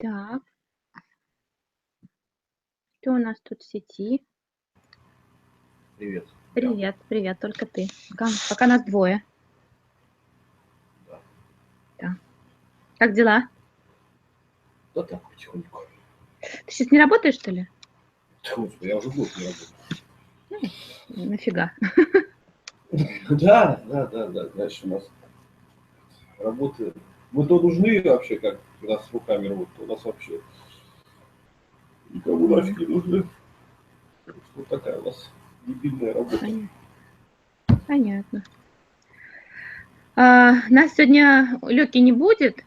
Так, кто у нас тут в сети? Привет. Привет, привет, только ты. Пока нас двое. Да. Да. Как дела? Да так, потихоньку. Ты сейчас не работаешь, что ли? Господи, я уже год не работаю. Нафига? Да. Значит, у нас работы. Мы то нужны вообще, как у нас с руками работают, у нас вообще никому нафиг не нужны. Вот такая у нас дебильная работа. Понятно. Нас сегодня Лёки не будет,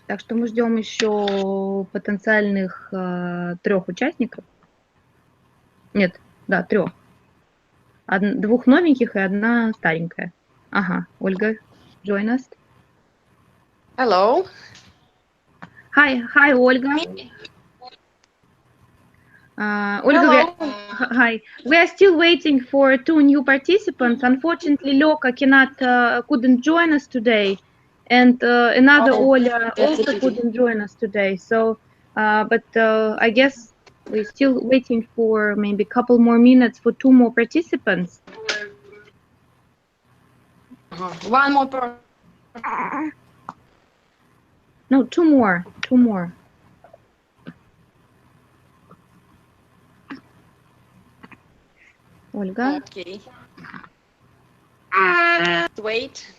так что мы ждем еще потенциальных 3 участников. Нет, да, 3. 2 новеньких и 1 старенькая. Ага, Ольга, join us. Hello. Hi, Ольга. Olga, hi. We are still waiting for 2 new participants. Unfortunately, Lyoka couldn't join us today, and another Oля also couldn't join us today. So, but I guess we're still waiting for maybe a couple more minutes for 2 more participants. One more. No, 2 more. 2 more. Ольга. Okay. Wait.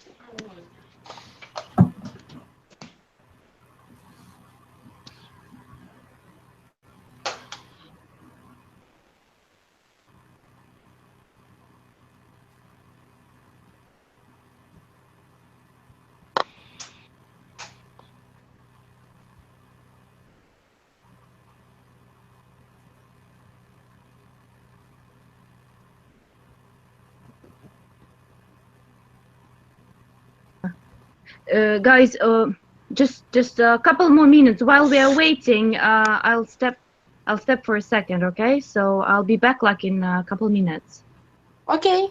Guys, just a couple more minutes while we are waiting. I'll step for a second, okay? So I'll be back like in a couple minutes. Okay.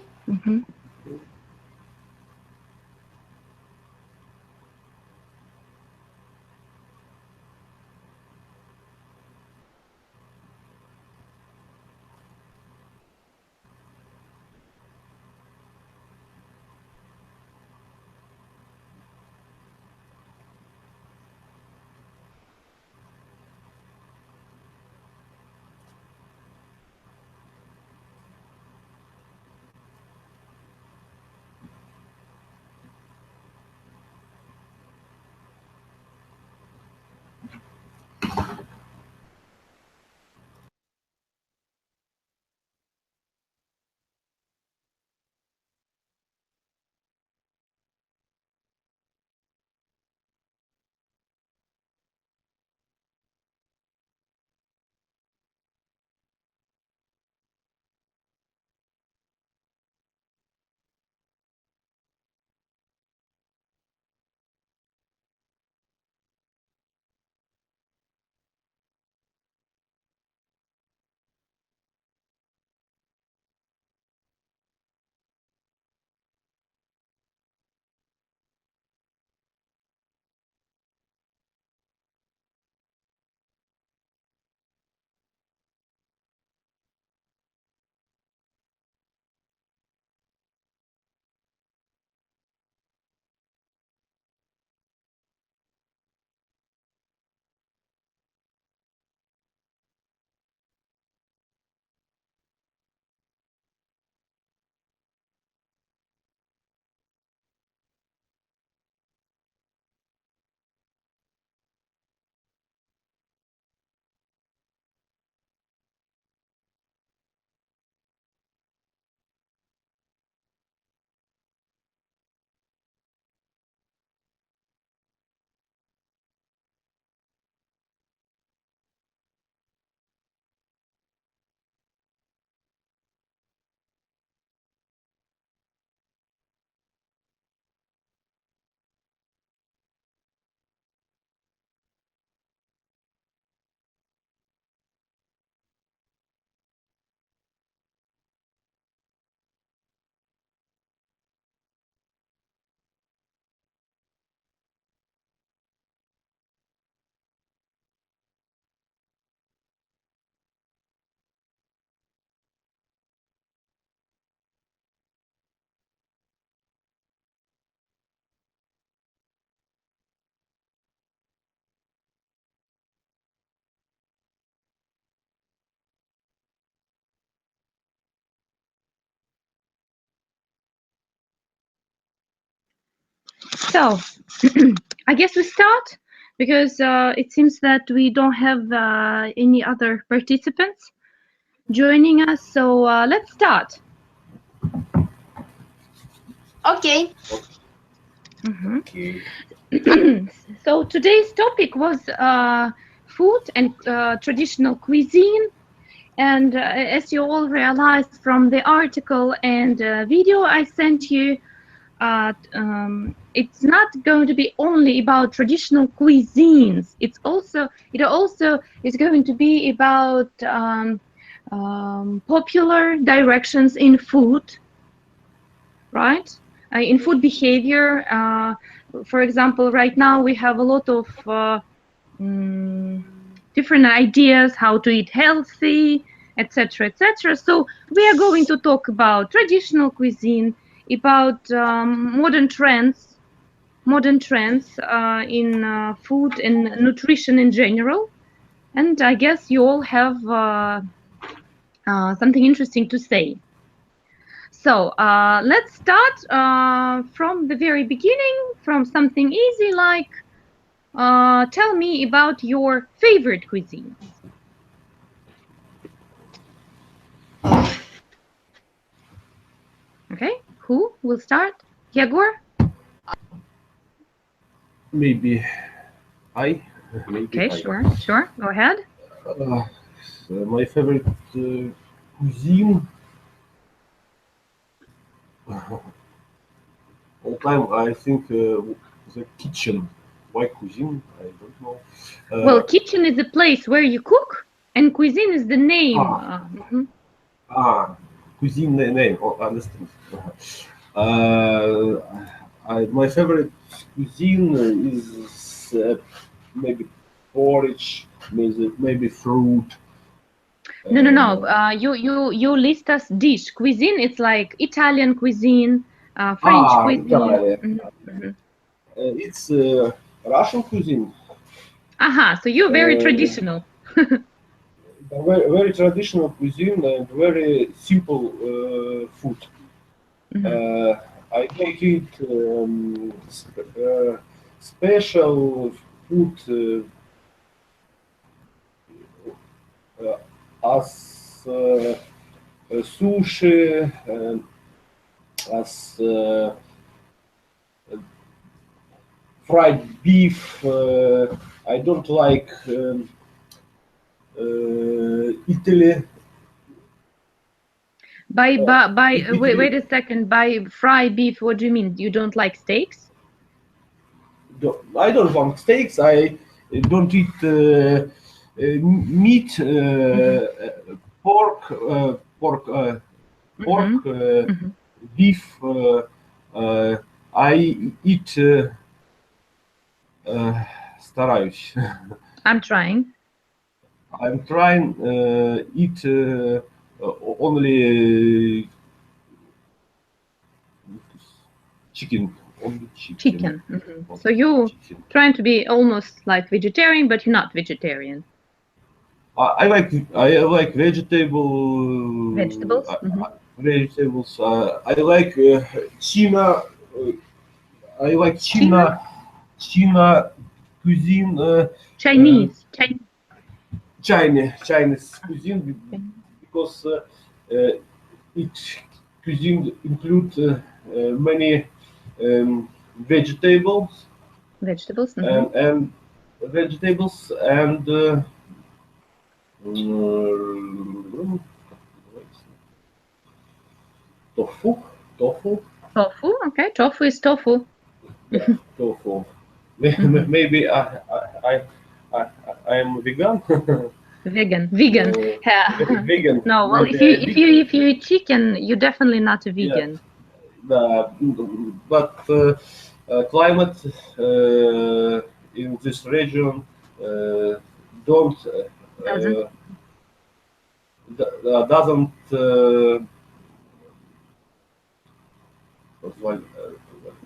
So, I guess we start because it seems that we don't have any other participants joining us. So let's start. Okay. Okay. So today's topic was food and traditional cuisine. And as you all realized from the article and video I sent you, it's not going to be only about traditional cuisines. It also is going to be about popular directions in food, right? In food behavior. For example, right now we have a lot of different ideas how to eat healthy, etc., etc. So we are going to talk about traditional cuisine, about modern trends in food and nutrition in general. And I guess you all have something interesting to say. So let's start from the very beginning, from something easy like tell me about your favorite cuisines. Okay, who will start? Yegor? Maybe I. Okay, sure. Go ahead. My favorite cuisine all time, I think, the kitchen. Why cuisine? I don't know. Well, kitchen is a place where you cook, and cuisine is the name. Cuisine name. Oh, understand. My favorite cuisine is maybe porridge, maybe fruit. No. You list us dish. Cuisine, it's like Italian cuisine, French cuisine. Italian. It's Russian cuisine. So you're very traditional. Very traditional cuisine and very simple food. I make it special food as sushi, as fried beef. I don't like Italy. Wait a second. By fried beef, what do you mean? You don't like steaks? I don't want steaks. I don't eat meat, pork, beef. I eat. Стараюсь. I'm trying. Eat only chicken. Only chicken. So you're trying to be almost like vegetarian, but you're not vegetarian. I like vegetables. Vegetables. I like China. I like China cuisine. Chinese cuisine because each cuisine includes many vegetables. And vegetables and tofu. Okay, tofu is tofu. Yeah, tofu. Maybe I am vegan. Vegan. Vegan. No, well, if you eat chicken, you're definitely not a vegan. Yeah. But climate in this region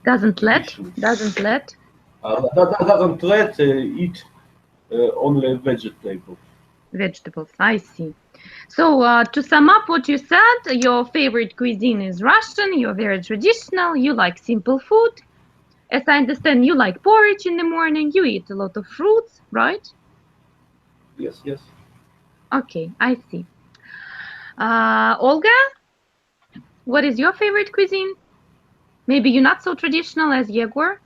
doesn't let eat only vegetables. I see. So to sum up what you said, your favorite cuisine is Russian, you're very traditional, you like simple food, as I understand, you like porridge in the morning. You eat a lot of fruits, right? Yes, yes. Okay, I see. Olga, what is your favorite cuisine? Maybe you're not so traditional as Yegor.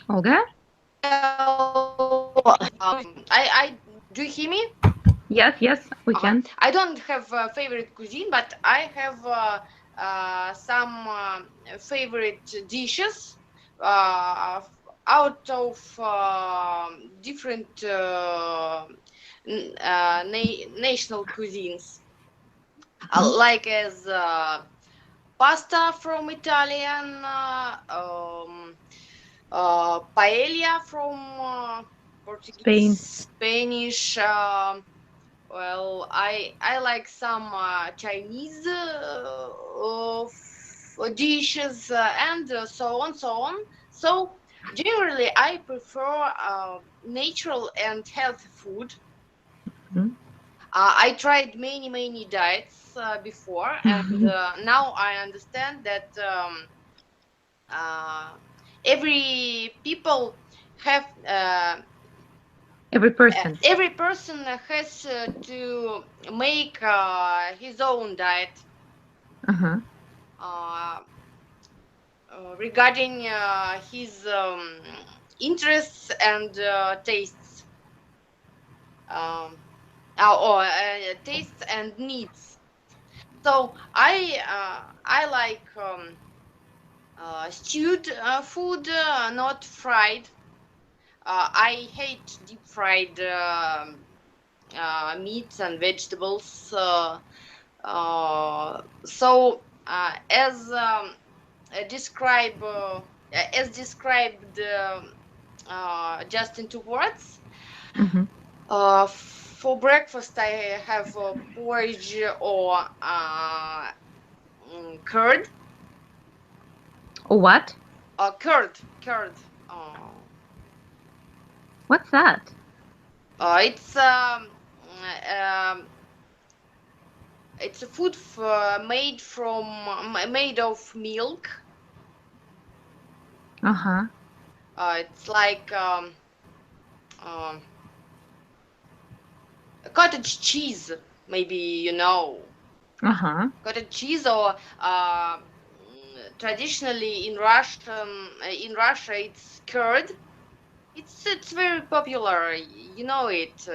Olga? I do you hear me? Yes, yes, we can. I don't have a favorite cuisine, but I have some favorite dishes out of different national cuisines, like as pasta from Italian, paella from Portuguese, Spanish. Well, I like some Chinese dishes and so on, so on. So generally, I prefer natural and healthy food. I tried many diets before, and now I understand that every people have every person has to make his own diet regarding his interests and tastes, or tastes and needs. So I like stewed food, not fried. I hate deep fried meats and vegetables. So as described just in 2 words. For breakfast, I have porridge or curd. Or what? Curd. What's that? It's a food made of milk. It's like cottage cheese, maybe you know. Cottage cheese, or traditionally in Russia it's curd. It's very popular, you know it.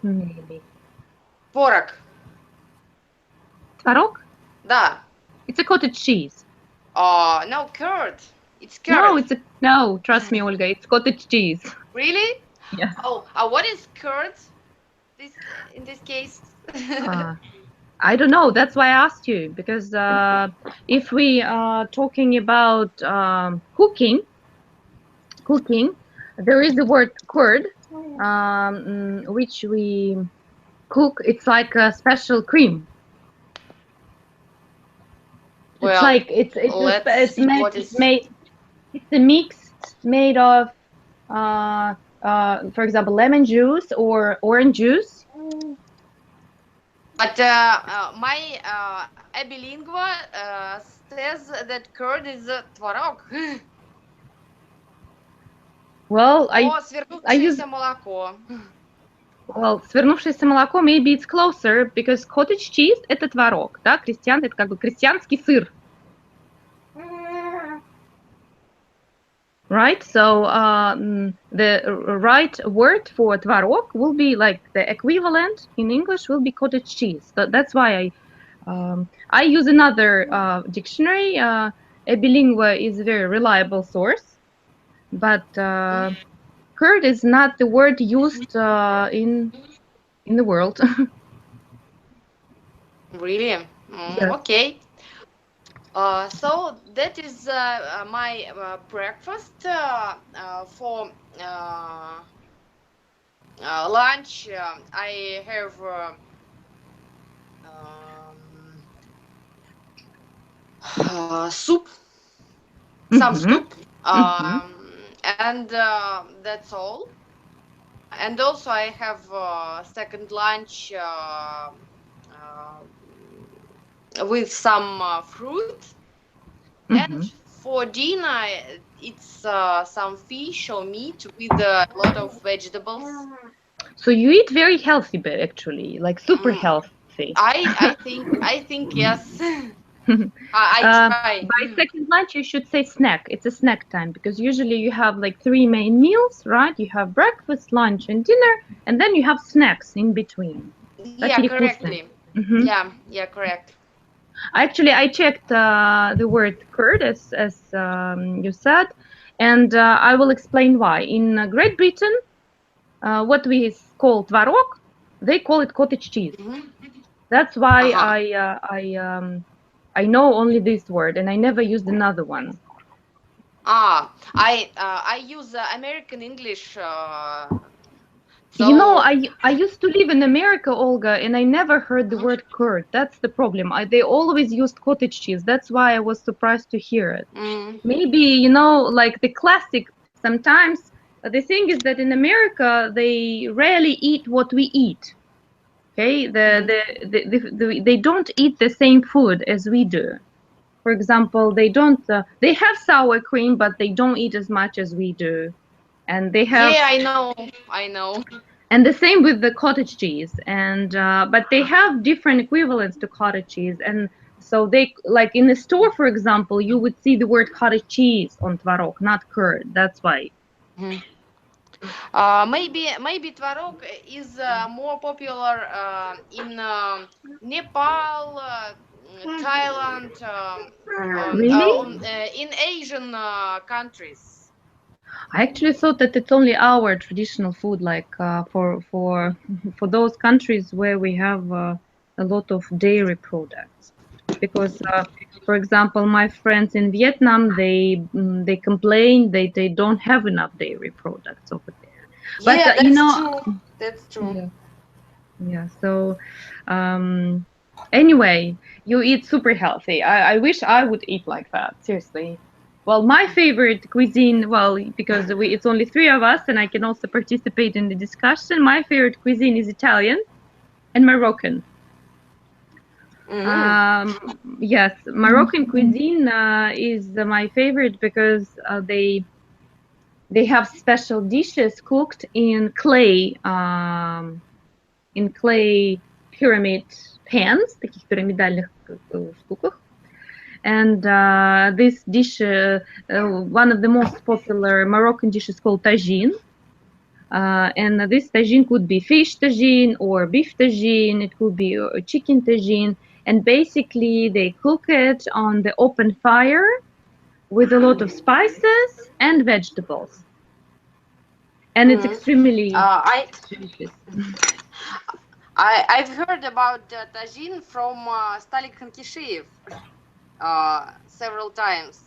Maybe. Tворог. Tворог? Да. It's a cottage cheese. No, curd. It's curd. No, trust me, Olga, it's cottage cheese. Really? Yeah. What is curd? In this case? I don't know. That's why I asked you, because if we are talking about cooking, there is the word curd, which we cook. It's like a special cream. Well, it's like it's a mix made of for example, lemon juice or orange juice. But my bilingual says that curd is tворог. Well, свернувшееся молоко. Well, свернувшееся молоко, maybe it's closer, because cottage cheese – это творог, да, это как бы крестьянский сыр. Right? So the right word for tворог will be like the equivalent in English will be cottage cheese. That's why I use another dictionary. Bilingual is a very reliable source, but curd is not the word used in the world. Really? Yes. Okay. So that is my breakfast. For lunch, I have soup, some soup, and that's all. And also I have second lunch with some fruit, and for dinner it's some fish or meat with a lot of vegetables. So you eat very healthy, but actually, like super healthy. I think yes. I try. By second lunch, you should say snack. It's a snack time because usually you have like 3 main meals, right? You have breakfast, lunch, and dinner, and then you have snacks in between. Yeah, correctly. Yeah, correct. Actually, I checked the word curd as you said, and I will explain why. In Great Britain, what we call tvarog, they call it cottage cheese. That's why I know only this word, and I never used another one. I use American English. So... You know, I used to live in America, Olga, and I never heard the word curd. That's the problem. They always used cottage cheese. That's why I was surprised to hear it. Maybe, you know, like the classic, sometimes the thing is that in America, they rarely eat what we eat. Okay, they don't eat the same food as we do. For example, they don't. They have sour cream, but they don't eat as much as we do, and they have. Yeah, I know. And the same with the cottage cheese, and but they have different equivalents to cottage cheese, and so they like in the store, for example, you would see the word cottage cheese on tvarog, not curd. That's why. Maybe tvarog is more popular in Nepal, Thailand, Really? In Asian countries. I actually thought that it's only our traditional food, like for those countries where we have a lot of dairy products. Because, for example, my friends in Vietnam, they complain they don't have enough dairy products over there. But yeah, that's you know, true. That's true. Yeah. So anyway, you eat super healthy. I wish I would eat like that. Seriously. Well, my favorite cuisine, well, because it's only 3 of us and I can also participate in the discussion, my favorite cuisine is Italian and Moroccan. Yes, Moroccan cuisine is my favorite because they have special dishes cooked in clay pyramid pans, таких пирамидальных штуках. And this dish, one of the most popular Moroccan dishes called tagine. And this tagine could be fish tagine or beef tagine. It could be chicken tagine. And basically, they cook it on the open fire with a lot of spices and vegetables. And it's extremely delicious. I've heard about tagine from Stalik Khankishev several times.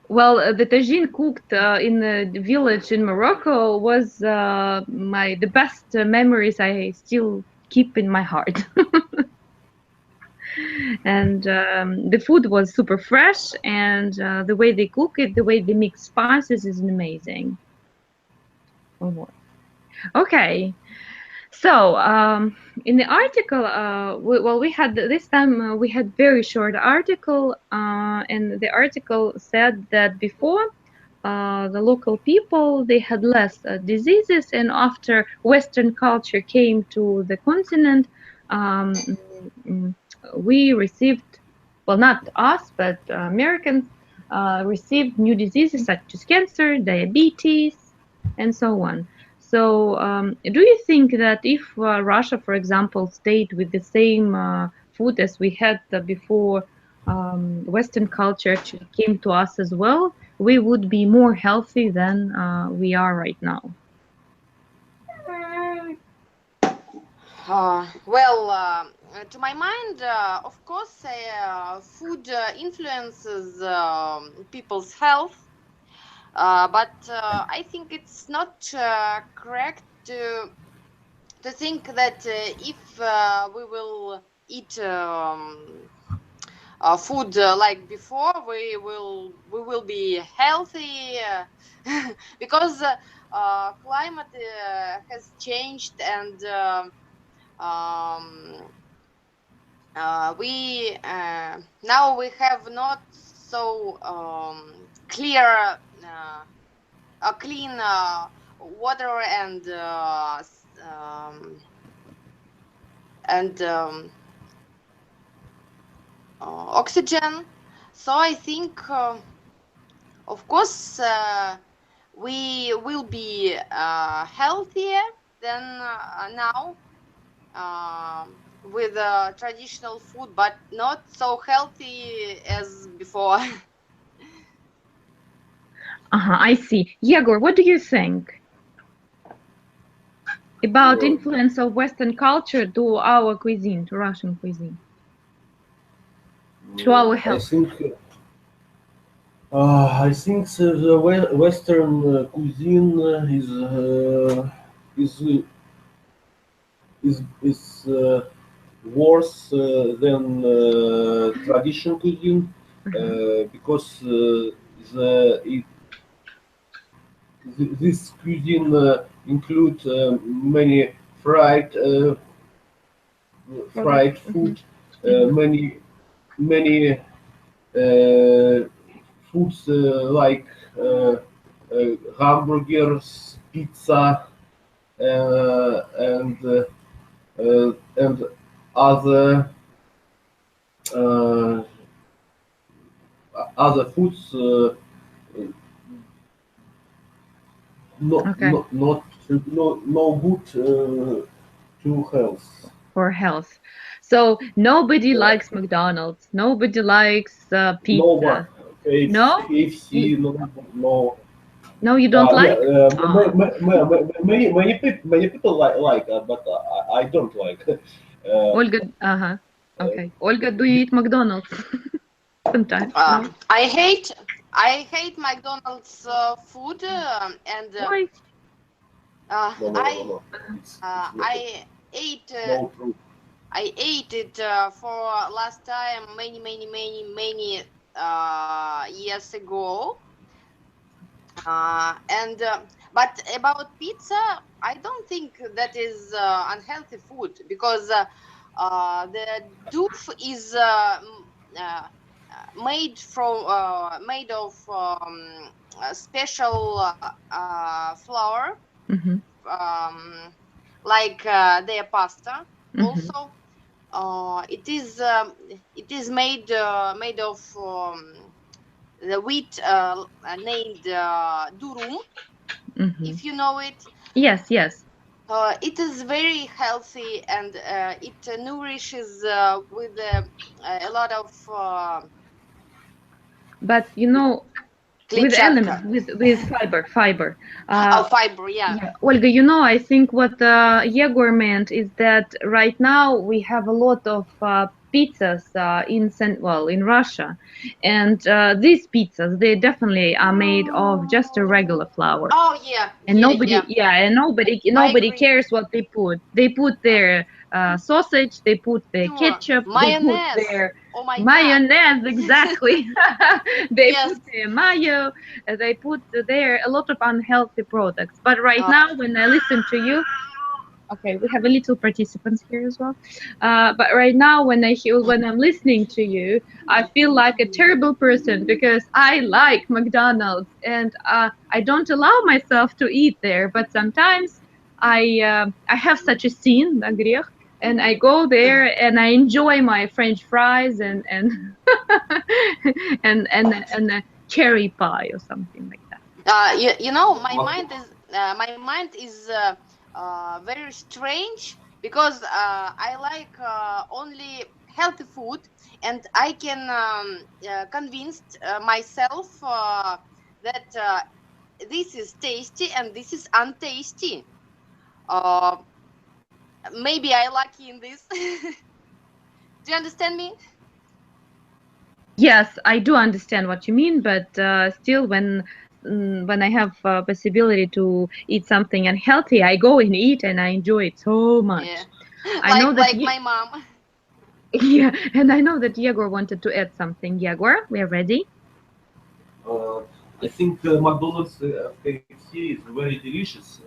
Well, the tagine cooked in the village in Morocco was the best memories I still keep in my heart. And the food was super fresh, and the way they cook it, the way they mix spices is amazing. Okay. So in the article, we had this time we had very short article, and the article said that before the local people, they had less diseases, and after Western culture came to the continent, we received, well, not us, but Americans received new diseases such as cancer, diabetes, and so on. So do you think that if Russia, for example, stayed with the same food as we had before Western culture actually came to us as well, we would be more healthy than we are right now? Well, to my mind, of course, food influences people's health. But I think it's not correct to think that if we will eat food like before, we will be healthy because climate has changed, and we now we have not so clear, clean water and oxygen. So I think, of course, we will be healthier than now with traditional food, but not so healthy as before. I see. Yegor, what do you think about influence of Western culture to our cuisine, to Russian cuisine, to our health? I think the Western cuisine is worse than traditional cuisine because this cuisine includes many fried food, many foods like hamburgers, pizza, and other foods not good to health. For health. So nobody likes McDonald's. Nobody likes pizza. No one. No? KFC, no. No, you don't like? Many people like, but I don't like. Olga, okay. Olga, do you eat McDonald's? Sometimes. No? I hate McDonald's food and Why? I ate it for last time many years ago. But about pizza, I don't think that is unhealthy food because the dough is made of special flour, like their pasta. Also, it is made of the wheat named durum, if you know it. Yes. It is very healthy and it nourishes with a lot of but you know, with elements, with fiber. Fiber, yeah. Olga, you know, I think what Yegor meant is that right now we have a lot of pizzas in Russia, and these pizzas, they definitely are made of just a regular flour. Oh yeah. And nobody cares what they put. They put their sausage, they put their ketchup, mayonnaise. They put their mayonnaise, exactly. They put their mayo. They put there a lot of unhealthy products. But right now, when I listen to you, okay, we have a little participants here as well. But right now, when I'm listening to you, I feel like a terrible person because I like McDonald's and I don't allow myself to eat there. But sometimes I have such a scene, and I go there and I enjoy my French fries and and a cherry pie or something like that. You know, my mind is very strange because I like only healthy food, and I can convince myself that this is tasty and this is untasty. Maybe I lucky in this. Do you understand me? Yes, I do understand what you mean, but still, when I have possibility to eat something unhealthy, I go and eat, and I enjoy it so much. Yeah. I know that my mom. Yeah, and I know that Yegor wanted to add something. Yegor, we are ready. I think McDonald's KFC is very delicious.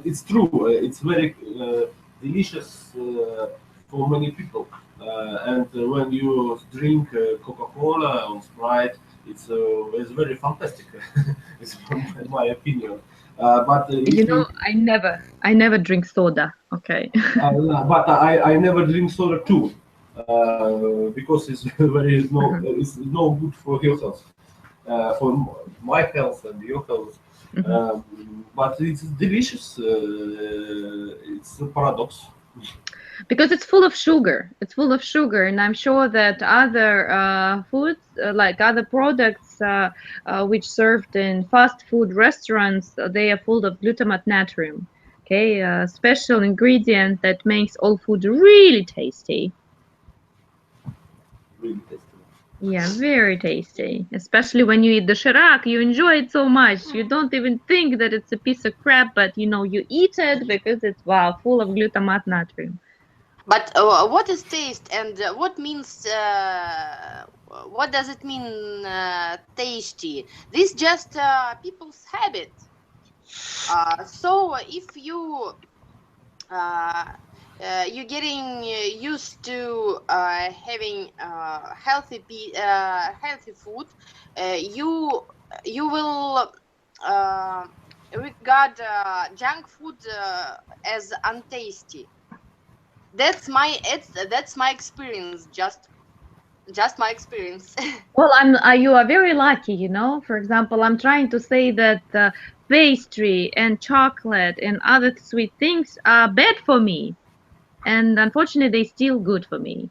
It's true. It's very delicious for many people. And when you drink Coca-Cola or Sprite, it's very fantastic. It's my opinion. But You know, I never drink soda. Okay. but I never drink soda too, because it's it's no good for your health, for my health and your health. But it's delicious. It's a paradox. Because it's full of sugar. It's full of sugar, and I'm sure that other foods, like other products, which served in fast food restaurants, they are full of glutamate natrium. Okay, a special ingredient that makes all food really tasty. Really tasty. Yeah, very tasty. Especially when you eat the shirak, you enjoy it so much. You don't even think that it's a piece of crap, but you know you eat it because it's wow, full of glutamate natrium. But what is taste, and what means? What does it mean? Tasty. This just people's habit. So if you you're getting used to having healthy food, you will regard junk food as untasty. That's my experience. Just my experience. Well, you are very lucky, you know. For example, I'm trying to say that pastry and chocolate and other sweet things are bad for me, and unfortunately, they're still good for me.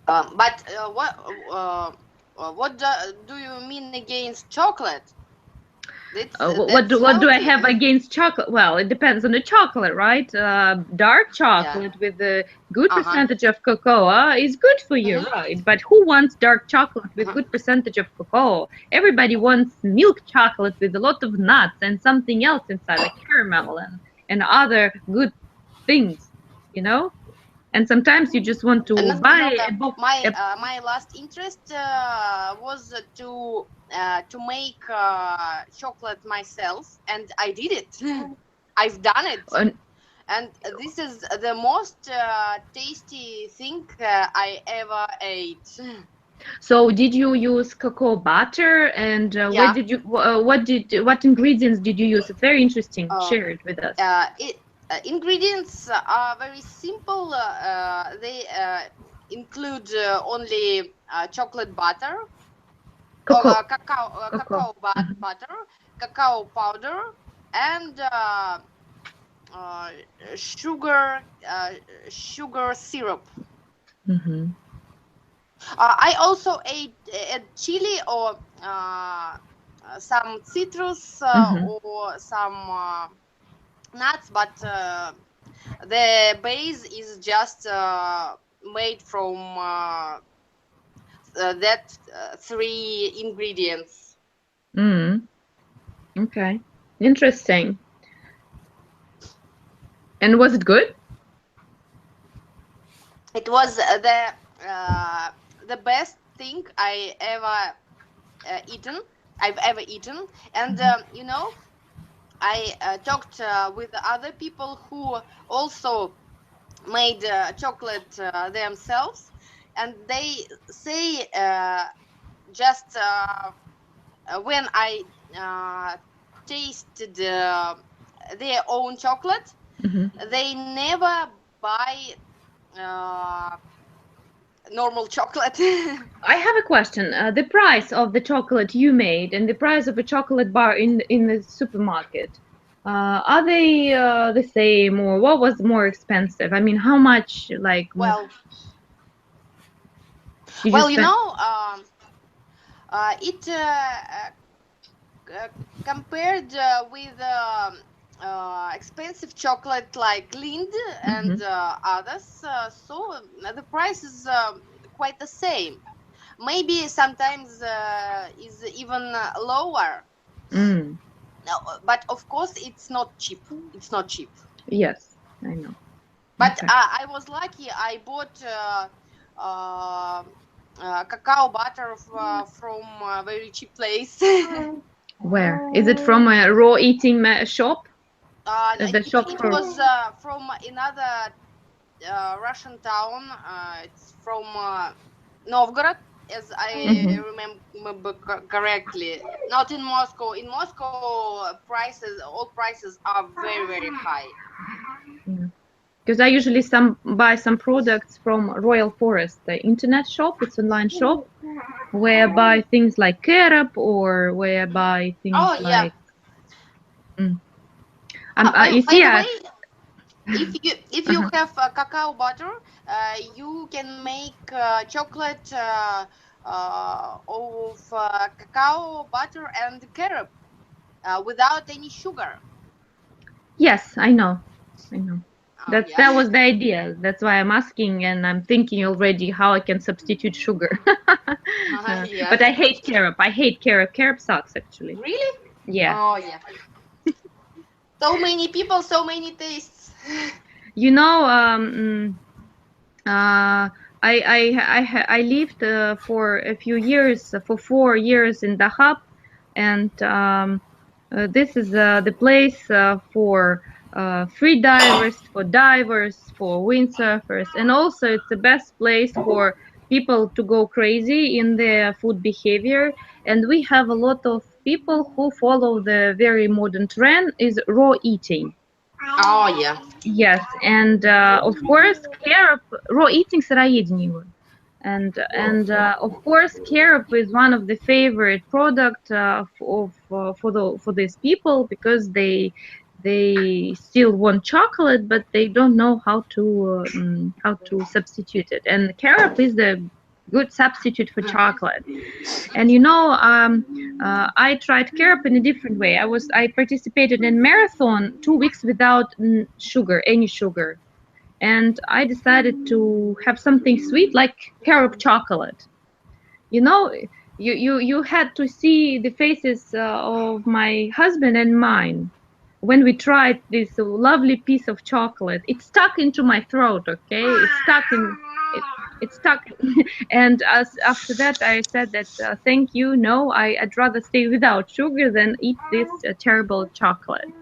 But what do you mean against chocolate? What do I have against chocolate? Well, it depends on the chocolate, right? Dark chocolate with a good percentage of cocoa is good for you, right? But who wants dark chocolate with good percentage of cocoa? Everybody wants milk chocolate with a lot of nuts and something else inside, like caramel and other good things, you know? And sometimes you just want to buy a box. My last interest was to make chocolate myself, and I did it. I've done it, and this is the most tasty thing I ever ate. So did you use cocoa butter, and where did you what ingredients did you use? It's very interesting. Share it with us. Ingredients are very simple. They include only chocolate butter, cacao butter, cacao powder, and sugar syrup. I also ate chili or some citrus or some nuts, but the base is just made from that three ingredients. Okay, interesting. And was it good? It was the best thing I've ever eaten, and you know, I talked with other people who also made chocolate themselves, and they say just when I tasted their own chocolate, they never buy normal chocolate. I have a question. The price of the chocolate you made and the price of a chocolate bar in the supermarket, are they the same, or what was more expensive? I mean, how much? Like, well, you know, it compared with expensive chocolate like Lind and others, so the price is quite the same. Maybe sometimes is even lower. No, but of course it's not cheap. It's not cheap. Yes, I know. But okay. I was lucky. I bought cacao butter from a very cheap place. Where is it from? A raw eating shop? The shop it for... was from another Russian town. It's from Novgorod, as I remember correctly. Not in Moscow. In Moscow, all prices are very, very high. Because I usually buy some products from Royal Forest, the internet shop. It's online shop where I buy things like carob, or where I buy things like. You see, by the way, if you have cacao butter, you can make chocolate of cacao butter and carob without any sugar. Yes, I know. That was the idea. That's why I'm asking, and I'm thinking already how I can substitute sugar. But I hate carob. I hate carob. Carob sucks, actually. Really? Yeah. Oh yeah. So many people, so many tastes. You know, I lived for a few years, for 4 years in Dahab, and this is the place for free divers, for windsurfers, and also it's the best place for people to go crazy in their food behavior. And we have a lot of people who follow the very modern trend is raw eating. Oh yeah. Yes, and of course carob, raw eating, сыроедение. And of course carob is one of the favorite product for these people, because they still want chocolate, but they don't know how to substitute it. And carob is the good substitute for chocolate. And you know, I tried carob in a different way. I participated in marathon 2 weeks without any sugar, and I decided to have something sweet like carob chocolate. You know, you had to see the faces of my husband and mine when we tried this lovely piece of chocolate. It stuck into my throat. Okay, it stuck. And after that I said that thank you, no, I'd rather stay without sugar than eat this terrible chocolate.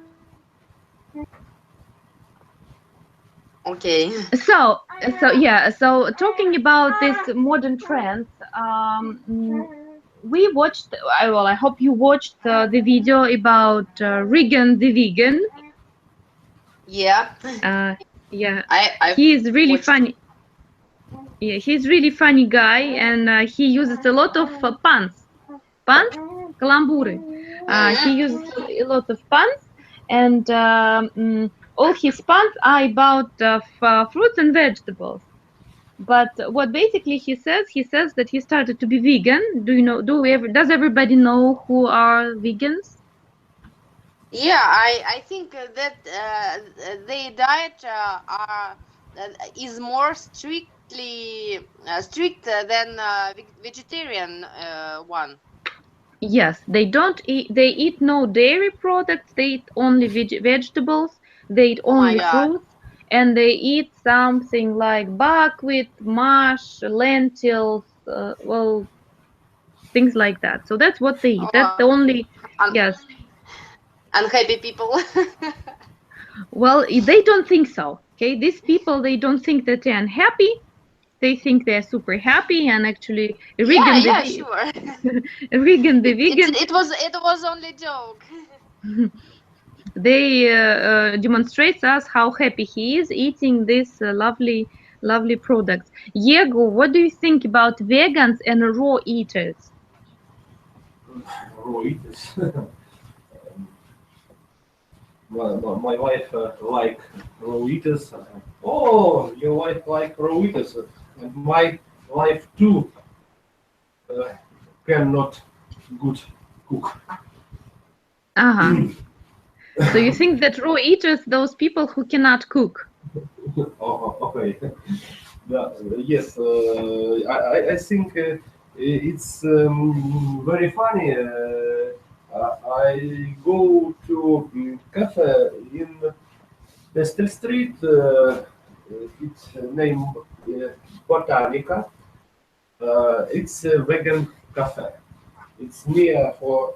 Okay. So talking about this modern trends, we watched, well, I hope you watched the video about Regan the vegan. Yeah. Yeah, he's really funny. Yeah, he's really funny guy, and he uses a lot of puns, calambury. He uses a lot of puns, and all his puns are about fruits and vegetables. But what basically he says that he started to be vegan. Does everybody know who are vegans? Yeah, I think that their diet is more strict than vegetarian one. Yes, they don't eat. They eat no dairy products. They eat only vegetables. They eat only fruits, and they eat something like buckwheat, mash, lentils, well, things like that. So that's what they eat. That's the only. Yes. Unhappy people. Well, they don't think so. Okay, these people, they don't think that they're unhappy. They think they're super happy, and actually, Regan sure. Regan the vegan. It was only a joke. They demonstrates us how happy he is eating these lovely products. Diego, what do you think about vegans and raw eaters? Raw eaters. My wife like raw eaters. Oh, your wife like raw eaters, and my wife too cannot good cook. So you think that raw eaters, those people who cannot cook? Okay. Yes, I think it's very funny. I go to cafe in Pestel Street. It's named Botanica. It's a vegan cafe. It's near for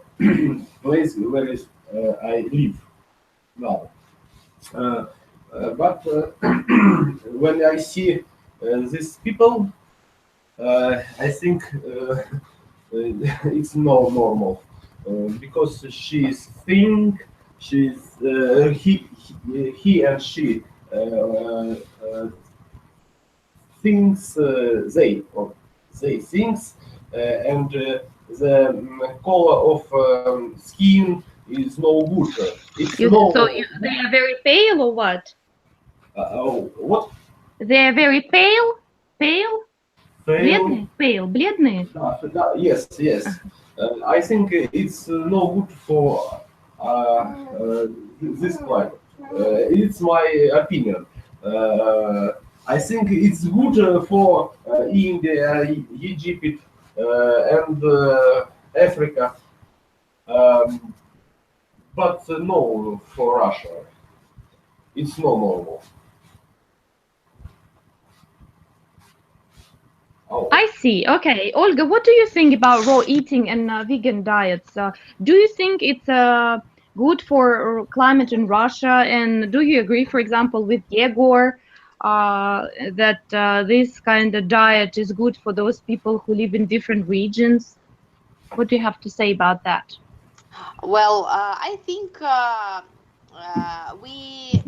place where I live now. But when I see these people, I think it's not normal because she's thin. She's he and she thinks they thinks and the color of skin is no good. It's They are very pale or what? What? They are very pale? Pale? Бледные? Pale, бледные? Yes, yes. I think it's no good for this climate. It's my opinion. I think it's good for India, Egypt, and Africa, but no for Russia. It's not normal. Oh. I see. Okay, Olga, what do you think about raw eating and vegan diets? Do you think it's good for climate in Russia? And do you agree, for example, with Yegor that this kind of diet is good for those people who live in different regions? What do you have to say about that? Well, I think we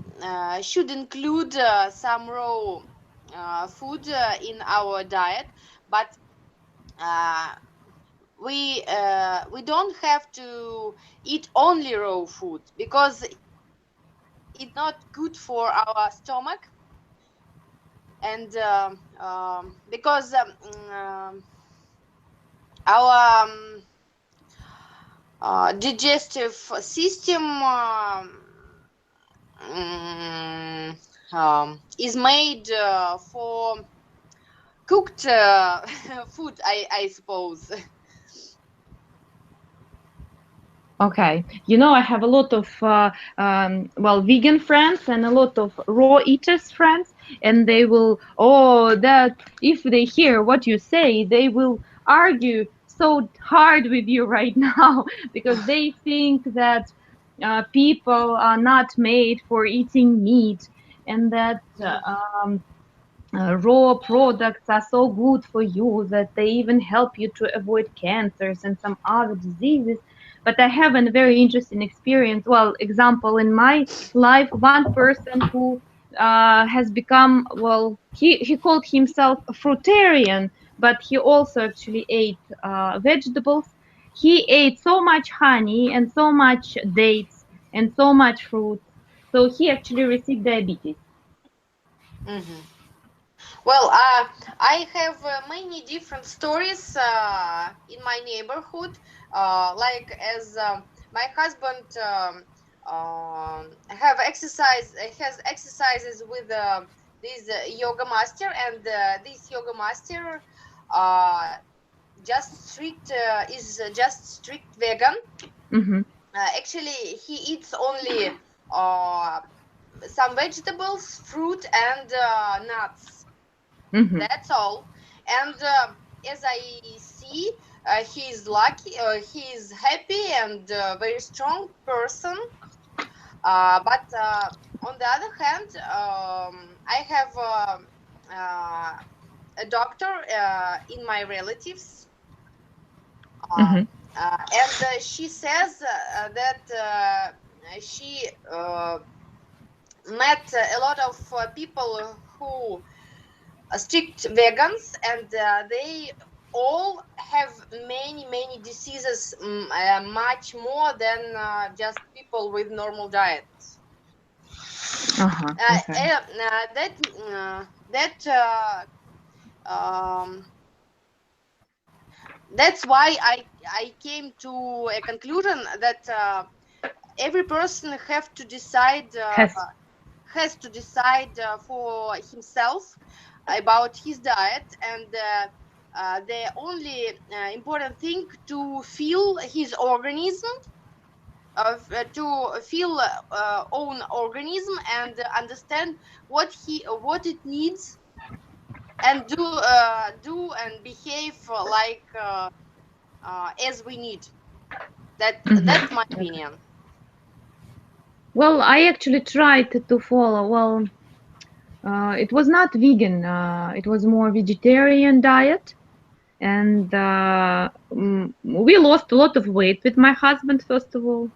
should include some raw food in our diet, but we don't have to eat only raw food because it's not good for our stomach, and because our digestive system is made for cooked food, I suppose. Okay, you know, I have a lot of well, vegan friends and a lot of raw eaters friends, and they will, that if they hear what you say, they will argue so hard with you right now because they think that people are not made for eating meat, and that raw products are so good for you that they even help you to avoid cancers and some other diseases. But I have a very interesting experience. Well, example in my life, one person who has become, well, he called himself a fruitarian, but he also actually ate vegetables. He ate so much honey and so much dates and so much fruit, so he actually received diabetes. Mm-hmm. Well, I have many different stories in my neighborhood. Like as my husband has exercises with this yoga master, and this yoga master is just strict vegan. Mm-hmm. Actually, he eats only some vegetables, fruit, and nuts. Mm-hmm. That's all. And as I see, he's lucky, he's happy and very strong person. But on the other hand, I have a doctor in my relatives, Mm-hmm. and she says that she met a lot of people who strict vegans, and they all have many diseases, much more than just people with normal diets. Okay. That's why I came to a conclusion that every person has to decide for himself about his diet, and the only important thing to feel his organism, to feel own organism and understand what it needs, and do and behave like as we need. That's my opinion. Well, I actually tried to follow. Well, it was not vegan. It was more vegetarian diet, and we lost a lot of weight with my husband, first of all,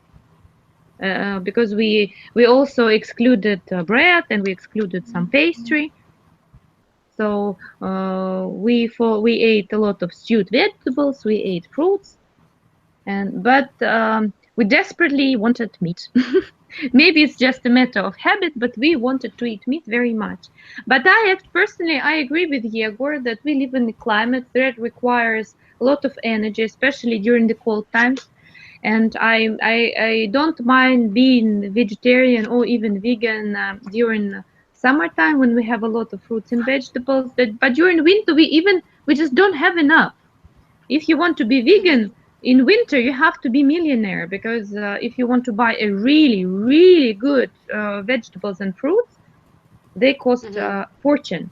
because we also excluded bread and we excluded some pastry. So we ate a lot of stewed vegetables. We ate fruits, but we desperately wanted meat. Maybe it's just a matter of habit, but we wanted to eat meat very much. But personally, I agree with Yegor that we live in a climate that requires a lot of energy, especially during the cold times. And I don't mind being vegetarian or even vegan during summertime when we have a lot of fruits and vegetables. But during winter, we just don't have enough. If you want to be vegan in winter, you have to be millionaire, because if you want to buy a really good vegetables and fruits, they cost fortune.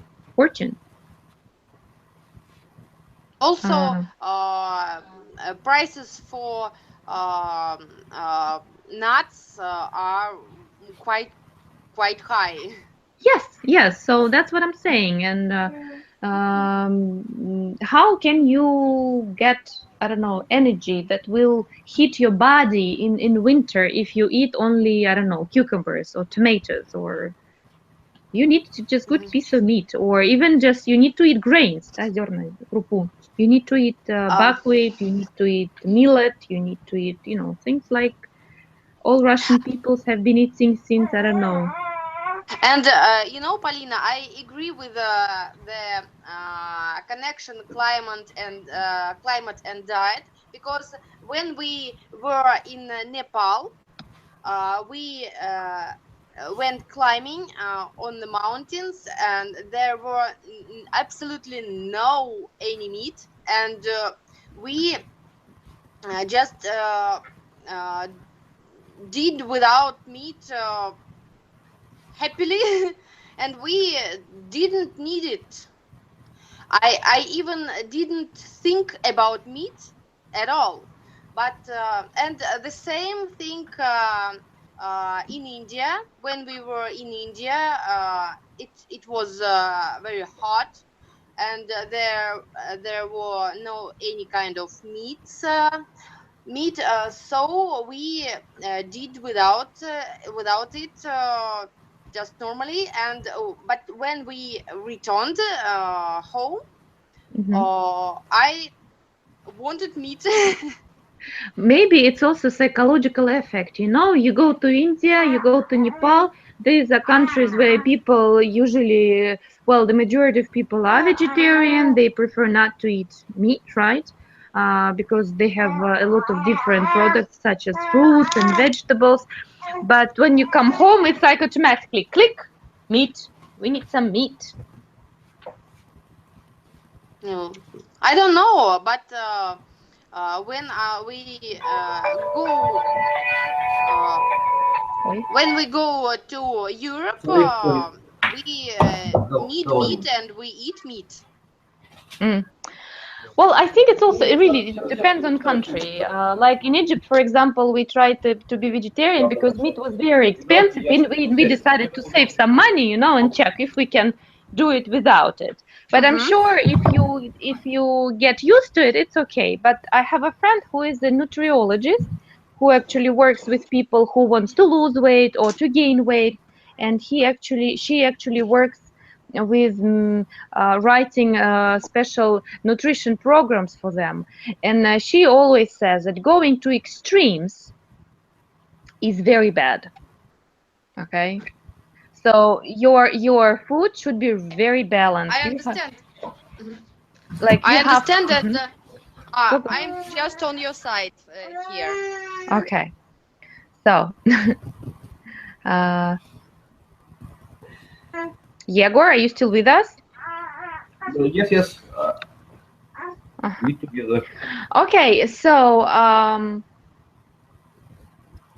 Also, prices for nuts are quite high. Yes. So that's what I'm saying. And how can you get, I don't know, energy that will heat your body in winter if you eat only, I don't know, cucumbers or tomatoes? Or you need to just good piece of meat, or even just you need to eat grains. You need to eat buckwheat. You need to eat millet. You need to eat, things like all Russian peoples have been eating since, I don't know. And Polina, I agree with the connection climate and diet, because when we were in Nepal, we went climbing on the mountains, and there were absolutely no any meat, and we just did without meat happily, and we didn't need it. I even didn't think about meat at all. But and the same thing in India. When we were in India, it was very hot, and there were no any kind of meats. So we did without it, just normally. And but when we returned home, I wanted meat. Maybe it's also psychological effect. You go to India, you go to Nepal. These are countries where people usually, well, the majority of people are vegetarian. They prefer not to eat meat, right? Because they have a lot of different products such as fruits and vegetables. But when you come home, it's like automatically click, meat. We need some meat. No, I don't know, but when we go to Europe, we need meat and we eat meat. Well, I think it really depends on country. Like in Egypt, for example, we tried to be vegetarian because meat was very expensive. We decided to save some money, and check if we can do it without it. But I'm sure if you get used to it, it's okay. But I have a friend who is a nutriologist who actually works with people who wants to lose weight or to gain weight, and she actually works with writing special nutrition programs for them. And she always says that going to extremes is very bad. Okay, so your food should be very balanced. I understand. I understand that. I'm just on your side here. Okay, so Yegor, are you still with us? Yes. We together. Okay, so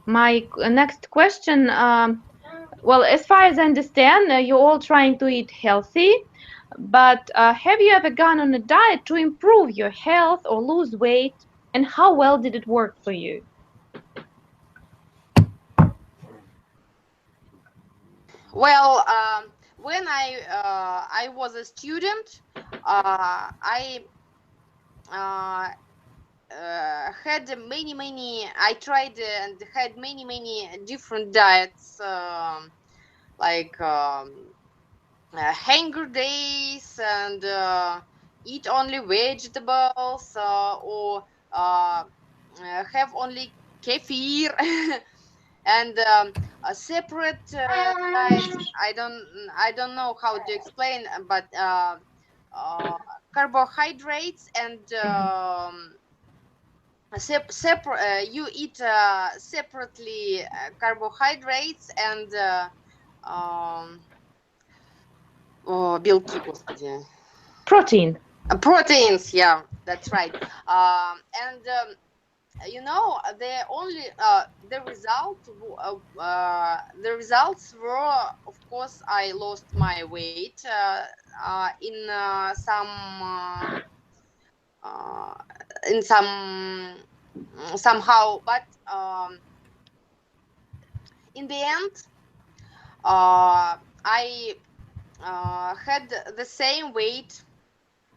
my next question. Well, as far as I understand, you're all trying to eat healthy, but have you ever gone on a diet to improve your health or lose weight, and how well did it work for you? Well, when I was a student, I had many. I tried and had many different diets, like hunger days and eat only vegetables, or have only kefir. And a separate diet. I don't know how to explain, but carbohydrates and you eat separately carbohydrates and белки, господи. Proteins, yeah, that's right. And you know, the results were, of course, I lost my weight somehow, but in the end, I had the same weight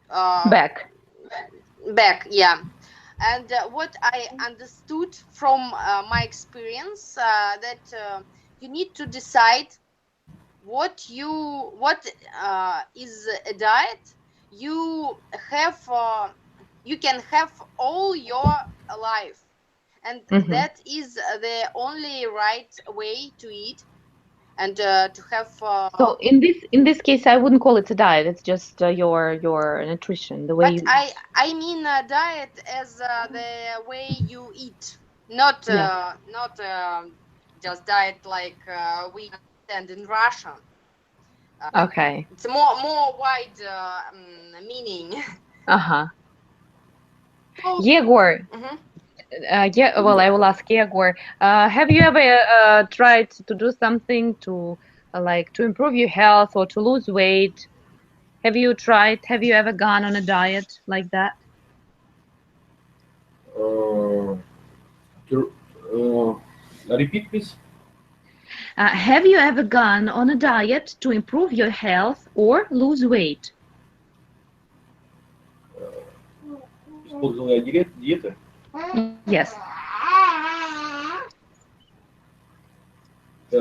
back, yeah. And what I understood from my experience, that you need to decide what is a diet you can have all your life, and that is the only right way to eat and to have. So in this case, I wouldn't call it a diet. It's just your nutrition, the way. But I mean diet as the way you eat, not just diet like we understand in Russian. Okay. It's more wide meaning. Yegor. Yeah, well, I will ask Yegor. Have you ever tried to do something to like to improve your health or to lose weight? Have you tried? Have you ever gone on a diet like that? Repeat, please. Have you ever gone on a diet to improve your health or lose weight? Использовала диеты? Yes.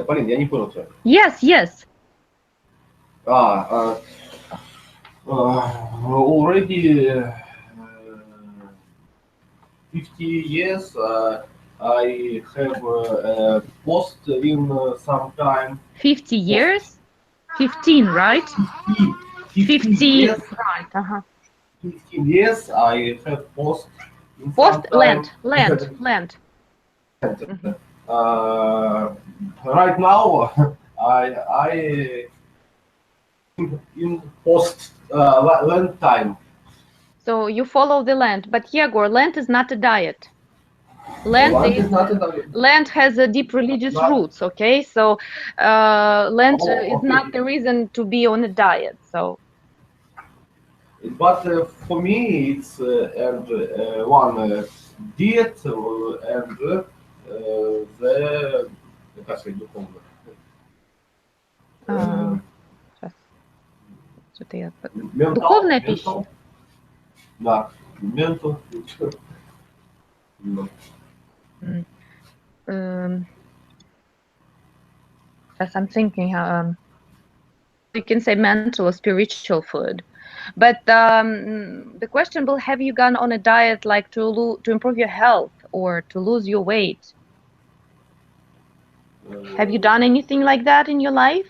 Полин, я не понял тебя. Yes. Already 50 years I have post in some time. 50 years? 15, right? 15 years. Right. 15 years I have post. Land. Right now I in post Lent time. So you follow the Lent, but Yegor, Lent is not a diet. Lent has a deep religious roots, okay? So Lent is not the reason to be on a diet. So. But for me, it's one diet and the как сказать, духовно. Духовная пища. Да, mental. Yes, I'm thinking you can say mental or spiritual food. But the question will, have you gone on a diet like to improve your health or to lose your weight? Have you done anything like that in your life?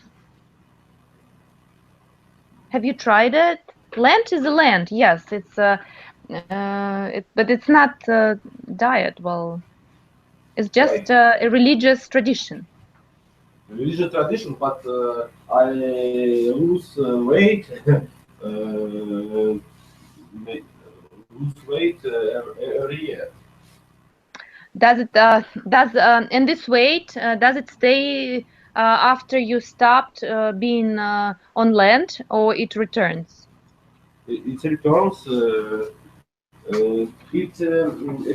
Have you tried it? Lent is a Lent, yes. It's but it's not a diet. Well, it's just a religious tradition. Religious tradition, but I lose weight. Lose weight every year. Does it in this weight does it stay after you stopped being on Lent, or it returns? It returns. It's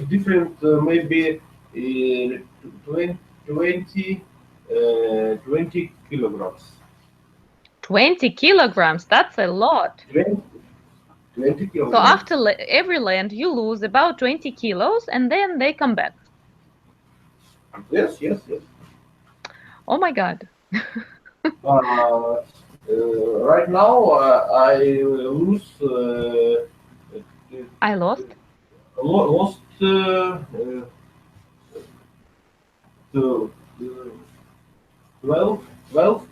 different, maybe 20 kilograms. 20 kilograms, that's a lot. 20 kilograms. So after every land, you lose about 20 kilos, and then they come back. Yes, yes, yes. Oh my God. Right now, I lose. I lost? Lost 12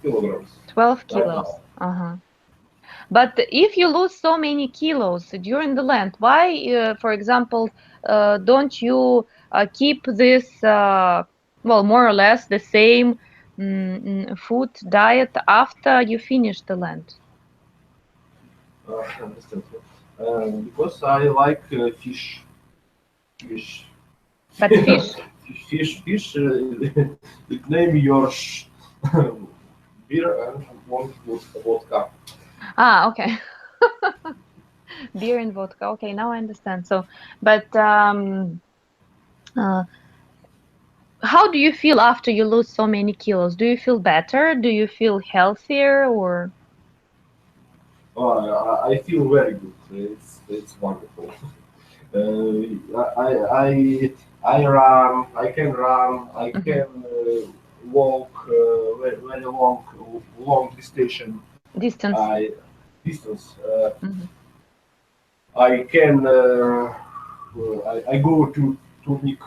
kilograms. 12 kilos. But if you lose so many kilos during the Lent, why, for example, don't you keep this, well, more or less the same food diet after you finish the Lent? Understand. Because I like fish. Fish. But fish. Fish. Name your beer and vodka. Ah, okay. Beer and vodka. Okay, now I understand. So, but how do you feel after you lose so many kilos? Do you feel better? Do you feel healthier, or? I feel very good. It's wonderful. I run. I can run. I can walk very long distance. Distance. Distance. I can. I go to turnik.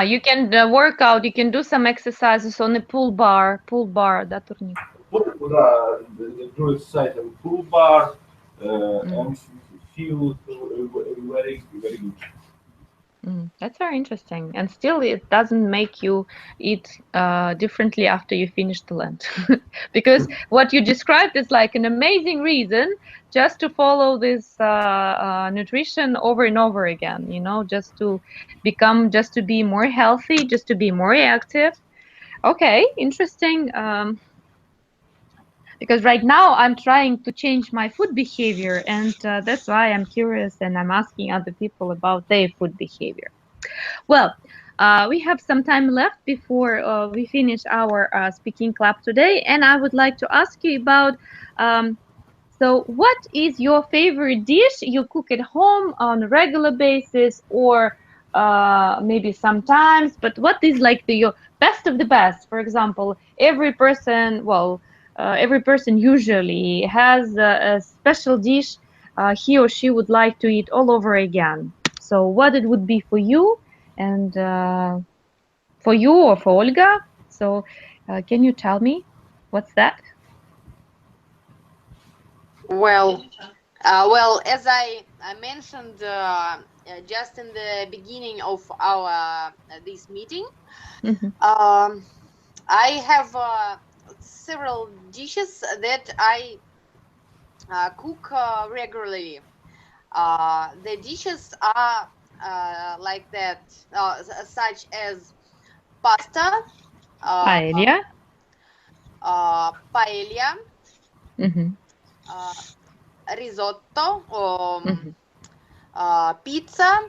You can work out. You can do some exercises on a pool bar. Да, турник. Do exercise on pool bar and feel very good. That's very interesting. And still, it doesn't make you eat differently after you finish the Lent. Because what you described is like an amazing reason just to follow this nutrition over and over again, you know, just to be more healthy, just to be more active. Okay, interesting. Because right now I'm trying to change my food behavior, and that's why I'm curious and I'm asking other people about their food behavior. Well, we have some time left before we finish our speaking club today, and I would like to ask you about, so what is your favorite dish you cook at home on a regular basis, or maybe sometimes, but what is like your best of the best? For example, every person usually has a special dish he or she would like to eat all over again. So what it would be for you, and for you or for Olga? So can you tell me what's that? Well, as I mentioned just in the beginning of our this meeting, I have several dishes that I cook regularly. The dishes are like that, such as pasta, Paella. Paella, risotto, pizza.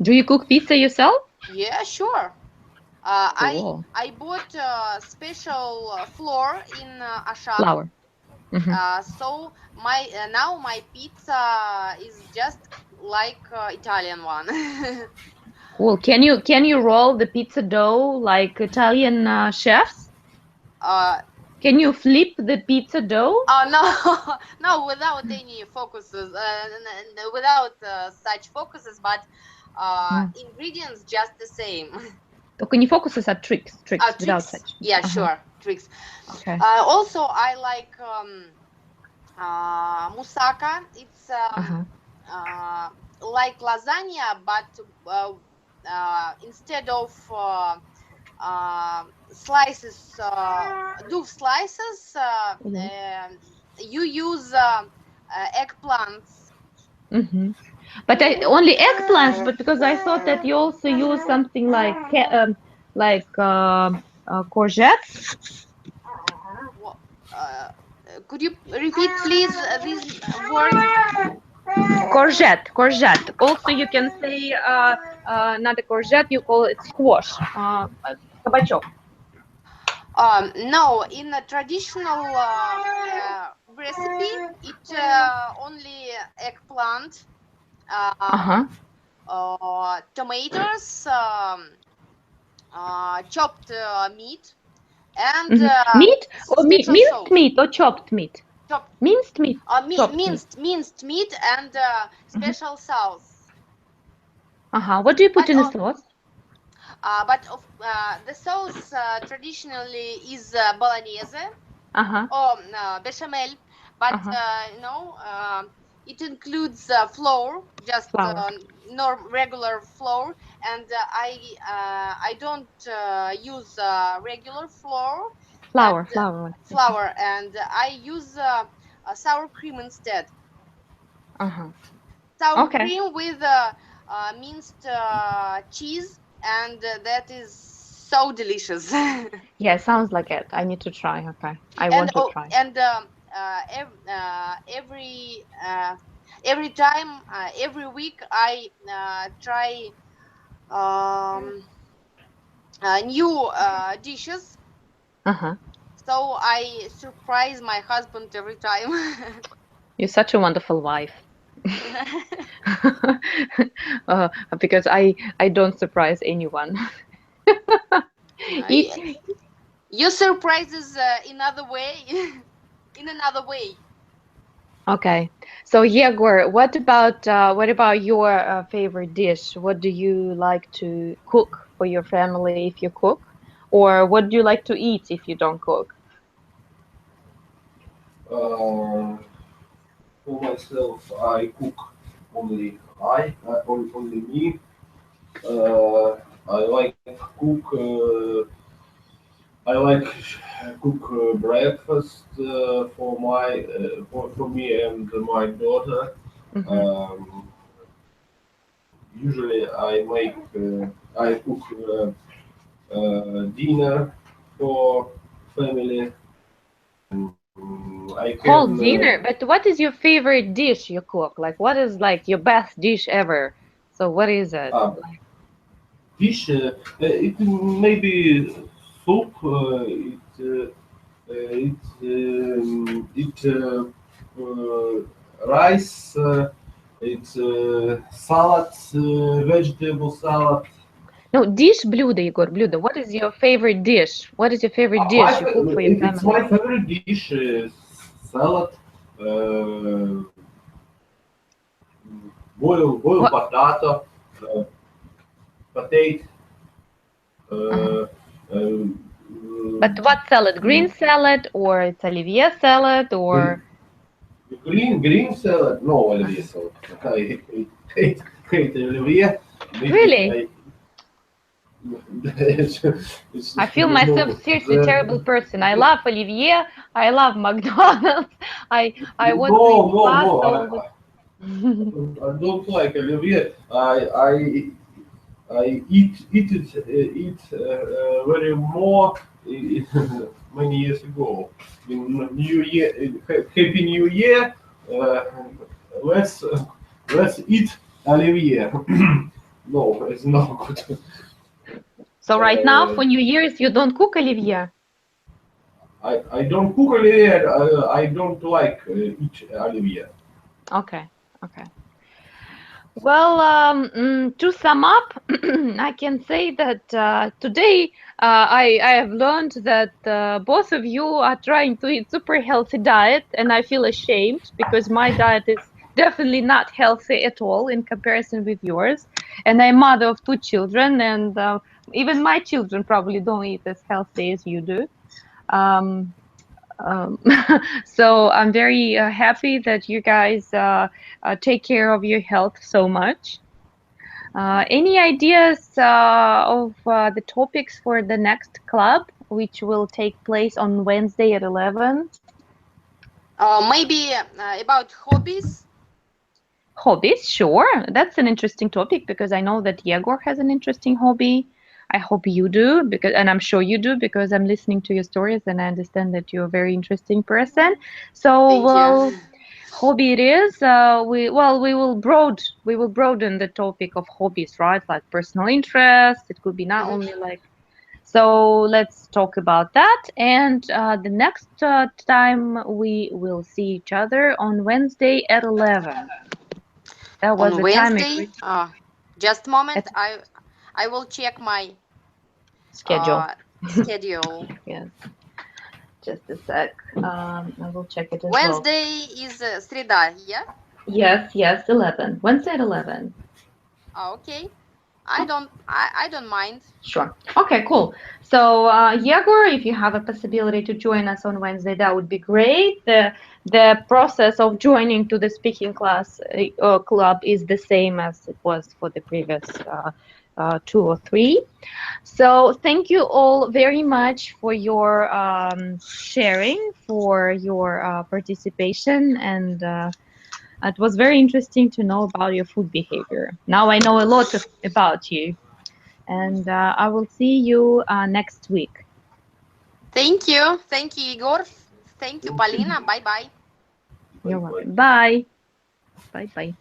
Do you cook pizza yourself? Yeah, sure. Cool. I bought special flour in Asham. Flour. So now my pizza is just like Italian one. Cool. Can you roll the pizza dough like Italian chefs? Can you flip the pizza dough? No, without any focuses, without such focuses, but ingredients just the same. Только не focuses, а tricks without such. Yeah, sure, tricks. Okay. Also, I like moussaka. It's like lasagna, but instead of slices, you use eggplants. But only eggplants, but because I thought that you also use something like courgette. Could you repeat, please, this word? Courgette. Also, you can say not a courgette, you call it squash, кабачок. No, in a traditional recipe, it only eggplant, tomatoes, chopped meat, and meat or minced sauce. meat or chopped meat? Chopped. Minced meat. Minced meat and special sauce. What do you put in the sauce? But the sauce traditionally is bolognese or bechamel, but it includes flour, just regular flour, and I don't use regular flour, and I use sour cream instead. Sour cream with minced cheese, and that is so delicious. Yeah, sounds like it. I need to try. Okay, I want to try. And every time, every week, I try new dishes. So I surprise my husband every time. You're such a wonderful wife. Because I don't surprise anyone. Your surprise is in another way. Okay, so Yegor, what about your favorite dish? What do you like to cook for your family if you cook, or what do you like to eat if you don't cook? For myself, I cook only only me. I like cook breakfast for me and my daughter. Usually I cook dinner for family. Dinner, but what is your favorite dish you cook? Like, what is like your best dish ever? So what is it? Dish, it may be soup. Rice. It's salad, vegetable salad. No, dish, блюдо, Егор, блюдо. What is your favorite dish? What is your favorite dish you cook for your family? It's my favorite dish, salad, boiled potato, potato. But what salad? Green salad, or it's Olivier salad, or green salad? No, Olivier salad. I hate Olivier. Really? I feel myself seriously terrible person. I love Olivier. I love McDonald's. I want to eat pasta. I don't like Olivier. I eat it very more many years ago. In New Year, Happy New Year. Let's eat Olivier. No, it's not good. So right now for New Year's you don't cook Olivier? I don't cook Olivier. I don't like eat Olivier. Okay. Well, to sum up, I can say that today I have learned that both of you are trying to eat super healthy diet, and I feel ashamed because my diet is definitely not healthy at all in comparison with yours. And I'm mother of 2 children, and even my children probably don't eat as healthy as you do. So I'm very happy that you guys take care of your health so much. Any ideas of the topics for the next club, which will take place on Wednesday at 11? Maybe about hobbies. Hobbies, sure. That's an interesting topic because I know that Yegor has an interesting hobby. I hope you do, and I'm sure you do, because I'm listening to your stories and I understand that you're a very interesting person. So hobby it is. We will broaden the topic of hobbies, right? Like personal interest. It could be not only like. So let's talk about that. And the next time we will see each other on Wednesday at 11. That was On the time Wednesday. agreed. Just a moment. I will check my schedule. Yes. Just a sec. I will check it as Wednesday is Sreda, yeah? Yes, 11. Wednesday at 11. Okay. I don't mind. Sure. Okay, cool. So, Yegor, if you have a possibility to join us on Wednesday, that would be great. The process of joining to the speaking class club is the same as it was for the previous 2 or 3. So thank you all very much for your sharing, for your participation, and it was very interesting to know about your food behavior. Now I know a lot about you, and I will see you next week. Thank you, Igor. Thank you, Polina. Bye bye. You're welcome. Bye. Bye.